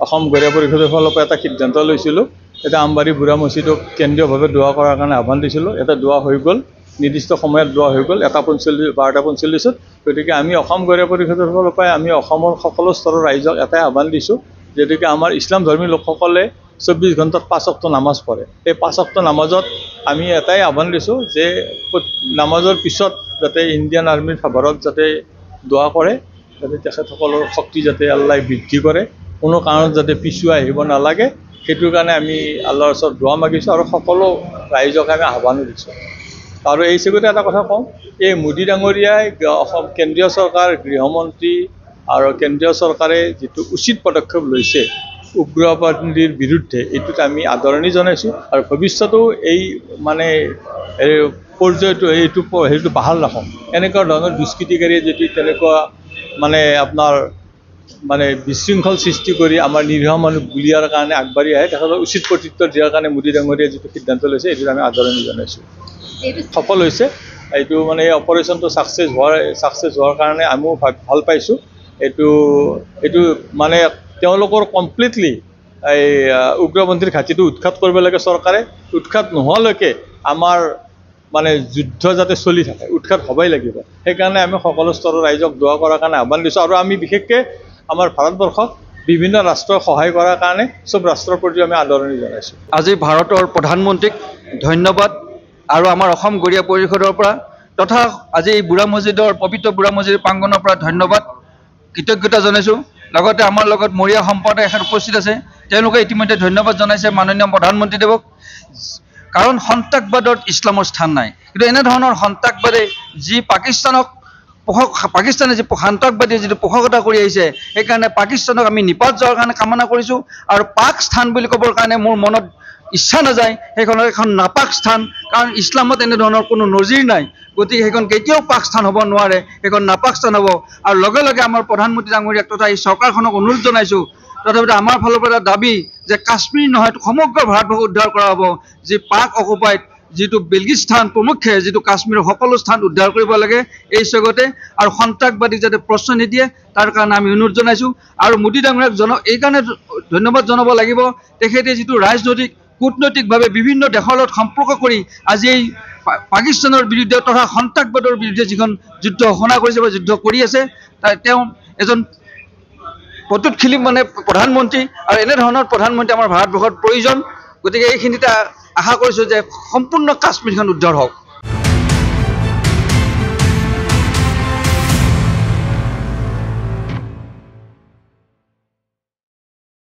অসম গৰিয়া পৰিষদৰ ফালৰ পৰা এটা সিদ্ধান্ত লৈছিলোঁ। এটা আমবাৰী বুঢ়া মছজিদক কেন্দ্ৰীয়ভাৱে দোৱা কৰাৰ কাৰণে আহ্বান দিছিলোঁ। এটা দোৱা হৈ গ'ল, নিৰ্দিষ্ট সময়ত দোৱা হৈ গ'ল 12:45। গতিকে আমি অসম গৰিয়া পৰিষদৰ ফালৰ পৰাই আমি অসমৰ সকলো স্তৰৰ ৰাইজক এটাই আহ্বান দিছোঁ, যিহেতুকে আমাৰ ইছলাম ধৰ্মী লোকসকলে 24 ঘণ্টাত 5 ওয়াক্ত নামাজ পঢ়ে। এই 5 ওয়াক্ত নামাজত আমি এটাই আহ্বান দিছোঁ যে নামাজৰ পিছত যাতে ইণ্ডিয়ান আৰ্মিৰ ভাৰত যাতে দোৱা কৰে, যাতে তেখেতসকলৰ শক্তি যাতে আল্লাই বৃদ্ধি কৰে, কোনো কাৰণত যাতে পিছুৱাই আহিব নালাগে, সেইটোৰ কাৰণে আমি আল্লাহৰ ওচৰত দোৱা মাগিছোঁ আৰু সকলো ৰাইজক আমি আহ্বানো দিছোঁ। আৰু এই চেগতে এটা কথা কওঁ, এই মোদী ডাঙৰীয়াই অসম কেন্দ্ৰীয় চৰকাৰ, গৃহমন্ত্ৰী আৰু কেন্দ্ৰীয় চৰকাৰে যিটো উচিত পদক্ষেপ লৈছে উগ্ৰপন্থীৰ বিৰুদ্ধে, এইটোত আমি আদৰণি জনাইছোঁ। আৰু ভৱিষ্যতেও এই মানে পৰ্যায়টো হেৰিটো বাহাল ৰাখোঁ। এনেকুৱা ধৰণৰ দুষ্কৃতিকাৰীয়ে যদি তেনেকুৱা মানে আপোনাৰ মানে বিশৃংখল সৃষ্টি কৰি আমাৰ নিৰীহ মানুহ গুলিয়াৰ কাৰণে আগবাঢ়ি আহে, তেখেতক উচিত প্ৰত্যুত্তৰ দিয়াৰ কাৰণে মোদী ডাঙৰীয়াই যিটো সিদ্ধান্ত লৈছে, এইটোত আমি আদৰণি জনাইছোঁ। সফল হৈছে এইটো, মানে এই অপাৰেশ্যনটো ছাকচেছ হোৱাৰ কাৰণে আমিও ভাল পাইছোঁ। এইটো মানে তেওঁলোকৰ কমপ্লিটলি এই উগ্ৰপন্থীৰ ঘাটিটো উৎখাত কৰিব লাগে চৰকাৰে। উৎখাত নোহোৱালৈকে আমাৰ মানে যুদ্ধ যাতে চলি থাকে, উৎখাত হ'বই লাগিব। সেইকাৰণে আমি সকলো স্তৰৰ ৰাইজক দোৱা কৰাৰ কাৰণে আহ্বান দিছোঁ। আৰু আমি বিশেষকৈ আমাৰ ভাৰতবৰ্ষক বিভিন্ন ৰাষ্ট্ৰই সহায় কৰাৰ কাৰণে চব ৰাষ্ট্ৰৰ প্ৰতি আমি আদৰণি জনাইছোঁ। আজি ভাৰতৰ প্ৰধানমন্ত্ৰীক ধন্যবাদ আৰু আমাৰ অসম গৰিয়া পৰিষদৰ পৰা তথা আজি এই বুঢ়া মছজিদৰ পবিত্ৰ বুঢ়া মছজিদ প্ৰাংগণৰ পৰা ধন্যবাদ কৃতজ্ঞতা জনাইছোঁ। লগতে আমাৰ লগত মৰিয়া সম্প্ৰদায় এখন উপস্থিত আছে, তেওঁলোকে ইতিমধ্যে ধন্যবাদ জনাইছে মাননীয় প্ৰধানমন্ত্ৰীদেৱক। কাৰণ সন্ত্ৰাসবাদত ইছলামৰ স্থান নাই, কিন্তু এনেধৰণৰ সন্ত্ৰাসবাদে যি পাকিস্তানে যি সন্ত্ৰাসবাদী যিটো পোষকতা কৰি আহিছে, সেইকাৰণে পাকিস্তানক আমি নিপাত যোৱাৰ কাৰণে কামনা কৰিছোঁ। আৰু পাক স্থান বুলি ক'বৰ কাৰণে মোৰ মনত ইচ্ছা নাযায়, সেইখনৰ এখন নাপাক স্থান, কাৰণ ইছলামত এনেধৰণৰ কোনো নজিৰ নাই। গতিকে সেইখন কেতিয়াও পাক স্থান হ'ব নোৱাৰে, সেইখন নাপাক স্থান হ'ব। আৰু লগে লগে আমাৰ প্ৰধানমন্ত্ৰী ডাঙৰীয়াক তথা এই চৰকাৰখনক অনুৰোধ জনাইছোঁ, তথাপিতো আমাৰ ফালৰ পৰা দাবী যে কাশ্মীৰ নহয় সমগ্ৰ ভাৰতবৰ্ষ উদ্ধাৰ কৰা হ'ব। যি পাক অকুপাইড যিটো বেলগিস্তান প্ৰমুখ্যে যিটো কাশ্মীৰৰ সকলো স্থান উদ্ধাৰ কৰিব লাগে এই স্বগতে, আৰু সন্ত্ৰাসবাদীক যাতে প্ৰশ্ন নিদিয়ে তাৰ কাৰণে আমি অনুৰোধ জনাইছোঁ। আৰু মোদী ডাঙৰীয়াক এইকাৰণে ধন্যবাদ জনাব লাগিব, তেখেতে যিটো ৰাজনৈতিক কূটনৈতিকভাৱে বিভিন্ন দেশৰ লগত সম্পৰ্ক কৰি আজি এই পাকিস্তানৰ বিৰুদ্ধে তথা সন্ত্ৰাসবাদৰ বিৰুদ্ধে যিখন যুদ্ধ ঘোষণা কৰিছে বা যুদ্ধ কৰি আছে, তেওঁ এজন পটুতখিলি মানে প্ৰধানমন্ত্ৰী, আৰু এনেধৰণৰ প্ৰধানমন্ত্ৰী আমাৰ ভাৰতবৰ্ষত প্ৰয়োজন। গতিকে এইখিনিতে আশা কৰিছোঁ যে সম্পূৰ্ণ কাশ্মীৰখন উদ্ধাৰ হওক।